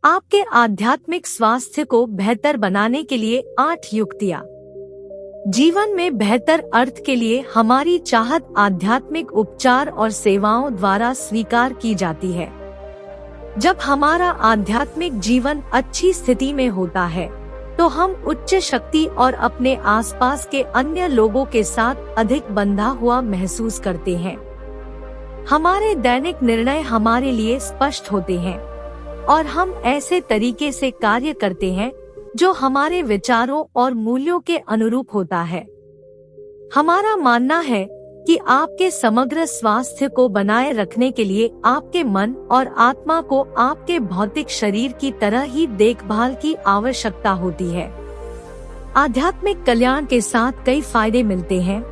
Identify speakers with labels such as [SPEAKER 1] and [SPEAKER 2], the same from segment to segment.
[SPEAKER 1] आपके आध्यात्मिक स्वास्थ्य को बेहतर बनाने के लिए 8 युक्तियाँ। जीवन में बेहतर अर्थ के लिए हमारी चाहत आध्यात्मिक उपचार और सेवाओं द्वारा स्वीकार की जाती है। जब हमारा आध्यात्मिक जीवन अच्छी स्थिति में होता है तो हम उच्च शक्ति और अपने आसपास के अन्य लोगों के साथ अधिक बंधा हुआ महसूस करते हैं। हमारे दैनिक निर्णय हमारे लिए स्पष्ट होते हैं और हम ऐसे तरीके से कार्य करते हैं जो हमारे विचारों और मूल्यों के अनुरूप होता है। हमारा मानना है कि आपके समग्र स्वास्थ्य को बनाए रखने के लिए आपके मन और आत्मा को आपके भौतिक शरीर की तरह ही देखभाल की आवश्यकता होती है। आध्यात्मिक कल्याण के साथ कई फायदे मिलते हैं,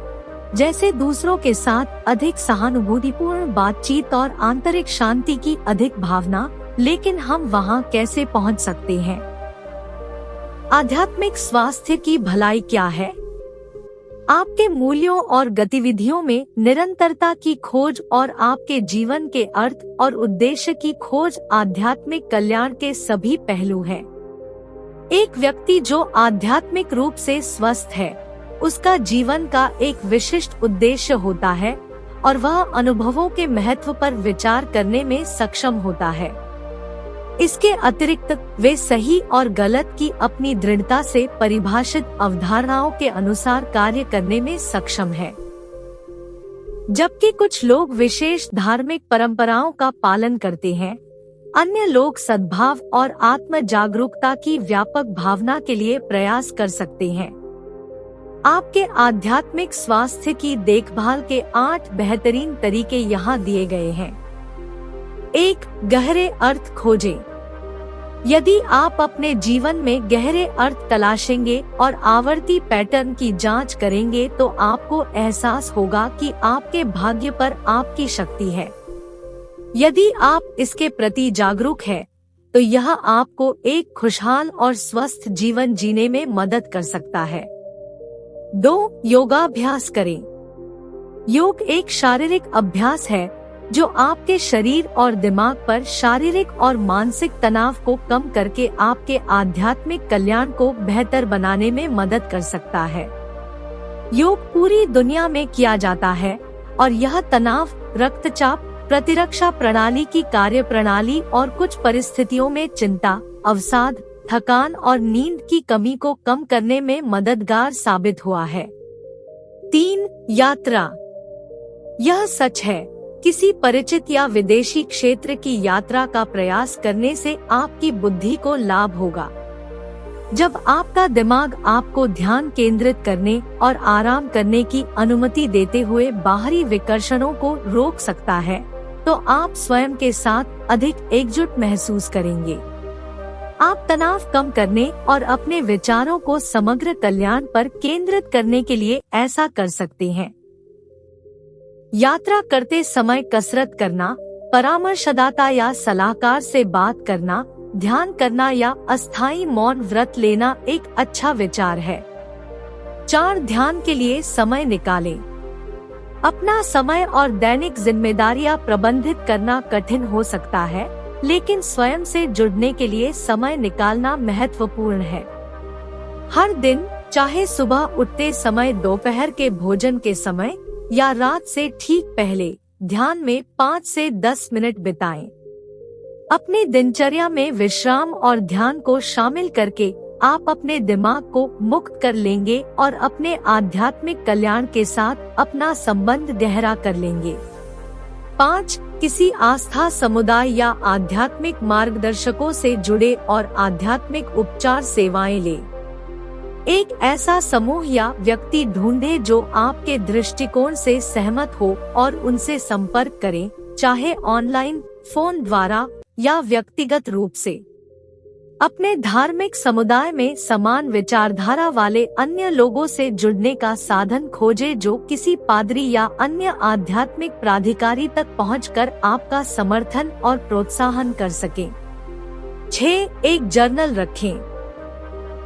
[SPEAKER 1] जैसे दूसरों के साथ अधिक सहानुभूतिपूर्ण बातचीत और आंतरिक शांति की अधिक भावना। लेकिन हम वहां कैसे पहुंच सकते हैं? आध्यात्मिक स्वास्थ्य की भलाई क्या है? आपके मूल्यों और गतिविधियों में निरंतरता की खोज और आपके जीवन के अर्थ और उद्देश्य की खोज आध्यात्मिक कल्याण के सभी पहलू हैं। एक व्यक्ति जो आध्यात्मिक रूप से स्वस्थ है, उसका जीवन का एक विशिष्ट उद्देश्य होता है और वह अनुभवों के महत्व पर विचार करने में सक्षम होता है। इसके अतिरिक्त वे सही और गलत की अपनी दृढ़ता से परिभाषित अवधारणाओं के अनुसार कार्य करने में सक्षम है। जबकि कुछ लोग विशेष धार्मिक परंपराओं का पालन करते हैं, अन्य लोग सद्भाव और आत्म जागरूकता की व्यापक भावना के लिए प्रयास कर सकते हैं। आपके आध्यात्मिक स्वास्थ्य की देखभाल के 8 बेहतरीन तरीके यहाँ दिए गए हैं। 1. गहरे अर्थ खोजें। यदि आप अपने जीवन में गहरे अर्थ तलाशेंगे और आवर्ती पैटर्न की जांच करेंगे तो आपको एहसास होगा कि आपके भाग्य पर आपकी शक्ति है। यदि आप इसके प्रति जागरूक हैं, तो यह आपको एक खुशहाल और स्वस्थ जीवन जीने में मदद कर सकता है। 2. योगाभ्यास करें। योग एक शारीरिक अभ्यास है जो आपके शरीर और दिमाग पर शारीरिक और मानसिक तनाव को कम करके आपके आध्यात्मिक कल्याण को बेहतर बनाने में मदद कर सकता है। योग पूरी दुनिया में किया जाता है और यह तनाव, रक्तचाप, प्रतिरक्षा प्रणाली की कार्यप्रणाली और कुछ परिस्थितियों में चिंता, अवसाद, थकान और नींद की कमी को कम करने में मददगार साबित हुआ है। 3. यात्रा। यह सच है, किसी परिचित या विदेशी क्षेत्र की यात्रा का प्रयास करने से आपकी बुद्धि को लाभ होगा। जब आपका दिमाग आपको ध्यान केंद्रित करने और आराम करने की अनुमति देते हुए बाहरी विकर्षणों को रोक सकता है, तो आप स्वयं के साथ अधिक एकजुट महसूस करेंगे। आप तनाव कम करने और अपने विचारों को समग्र कल्याण पर केंद्रित करने के लिए ऐसा कर सकते हैं। यात्रा करते समय कसरत करना, परामर्शदाता या सलाहकार से बात करना, ध्यान करना या अस्थायी मौन व्रत लेना एक अच्छा विचार है। 4. ध्यान के लिए समय निकालें। अपना समय और दैनिक जिम्मेदारियां प्रबंधित करना कठिन हो सकता है, लेकिन स्वयं से जुड़ने के लिए समय निकालना महत्वपूर्ण है। हर दिन, चाहे सुबह उठते समय, दोपहर के भोजन के समय या रात से ठीक पहले, ध्यान में 5 से 10 मिनट बिताएं। अपनी दिनचर्या में विश्राम और ध्यान को शामिल करके आप अपने दिमाग को मुक्त कर लेंगे और अपने आध्यात्मिक कल्याण के साथ अपना संबंध गहरा कर लेंगे। 5. किसी आस्था समुदाय या आध्यात्मिक मार्गदर्शकों से जुड़े और आध्यात्मिक उपचार सेवाएं लें। एक ऐसा समूह या व्यक्ति ढूंढें जो आपके दृष्टिकोण से सहमत हो और उनसे संपर्क करें, चाहे ऑनलाइन, फोन द्वारा या व्यक्तिगत रूप से। अपने धार्मिक समुदाय में समान विचारधारा वाले अन्य लोगों से जुड़ने का साधन खोजें जो किसी पादरी या अन्य आध्यात्मिक प्राधिकारी तक पहुंचकर आपका समर्थन और प्रोत्साहन कर सकें। 6. एक जर्नल रखें।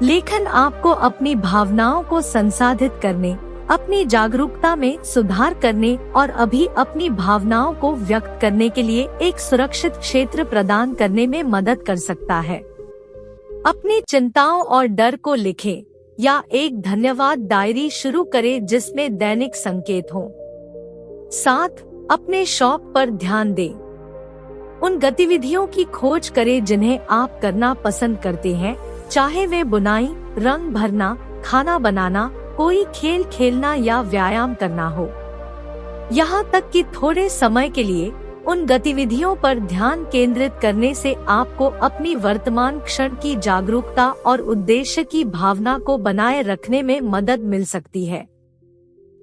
[SPEAKER 1] लेखन आपको अपनी भावनाओं को संसाधित करने, अपनी जागरूकता में सुधार करने और अभी अपनी भावनाओं को व्यक्त करने के लिए एक सुरक्षित क्षेत्र प्रदान करने में मदद कर सकता है। अपनी चिंताओं और डर को लिखें या एक धन्यवाद डायरी शुरू करें जिसमें दैनिक संकेत हों। 7. अपने शौक पर ध्यान दें। उन गतिविधियों की खोज करें जिन्हें आप करना पसंद करते हैं, चाहे वे बुनाई, रंग भरना, खाना बनाना, कोई खेल खेलना या व्यायाम करना हो। यहाँ तक कि थोड़े समय के लिए उन गतिविधियों पर ध्यान केंद्रित करने से आपको अपनी वर्तमान क्षण की जागरूकता और उद्देश्य की भावना को बनाए रखने में मदद मिल सकती है।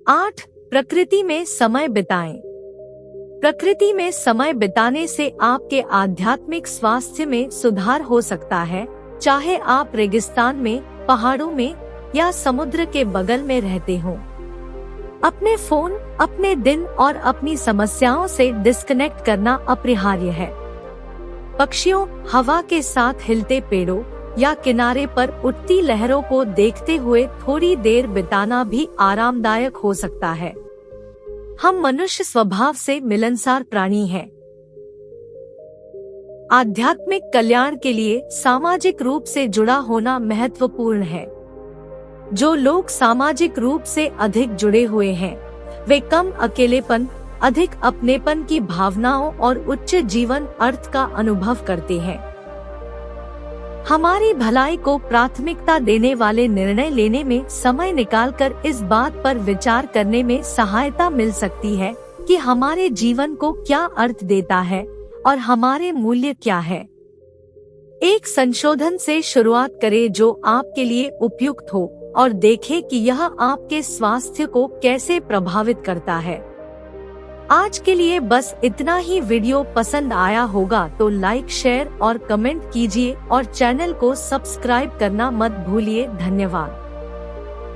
[SPEAKER 1] 8. प्रकृति में समय बिताएं। प्रकृति में समय बिताने से आपके आध्यात्मिक स्वास्थ्य में सुधार हो सकता है, चाहे आप रेगिस्तान में, पहाड़ों में या समुद्र के बगल में रहते हों। अपने फोन, अपने दिन और अपनी समस्याओं से डिस्कनेक्ट करना अपरिहार्य है। पक्षियों, हवा के साथ हिलते पेड़ों या किनारे पर उठती लहरों को देखते हुए थोड़ी देर बिताना भी आरामदायक हो सकता है। हम मनुष्य स्वभाव से मिलनसार प्राणी हैं। आध्यात्मिक कल्याण के लिए सामाजिक रूप से जुड़ा होना महत्वपूर्ण है। जो लोग सामाजिक रूप से अधिक जुड़े हुए हैं, वे कम अकेलेपन, अधिक अपनेपन की भावनाओं और उच्च जीवन अर्थ का अनुभव करते हैं। हमारी भलाई को प्राथमिकता देने वाले निर्णय लेने में समय निकालकर इस बात पर विचार करने में सहायता मिल सकती है कि हमारे जीवन को क्या अर्थ देता है और हमारे मूल्य क्या है। एक संशोधन से शुरुआत करें जो आपके लिए उपयुक्त हो और देखें कि यह आपके स्वास्थ्य को कैसे प्रभावित करता है। आज के लिए बस इतना ही। वीडियो पसंद आया होगा तो लाइक, शेयर और कमेंट कीजिए और चैनल को सब्सक्राइब करना मत भूलिए। धन्यवाद।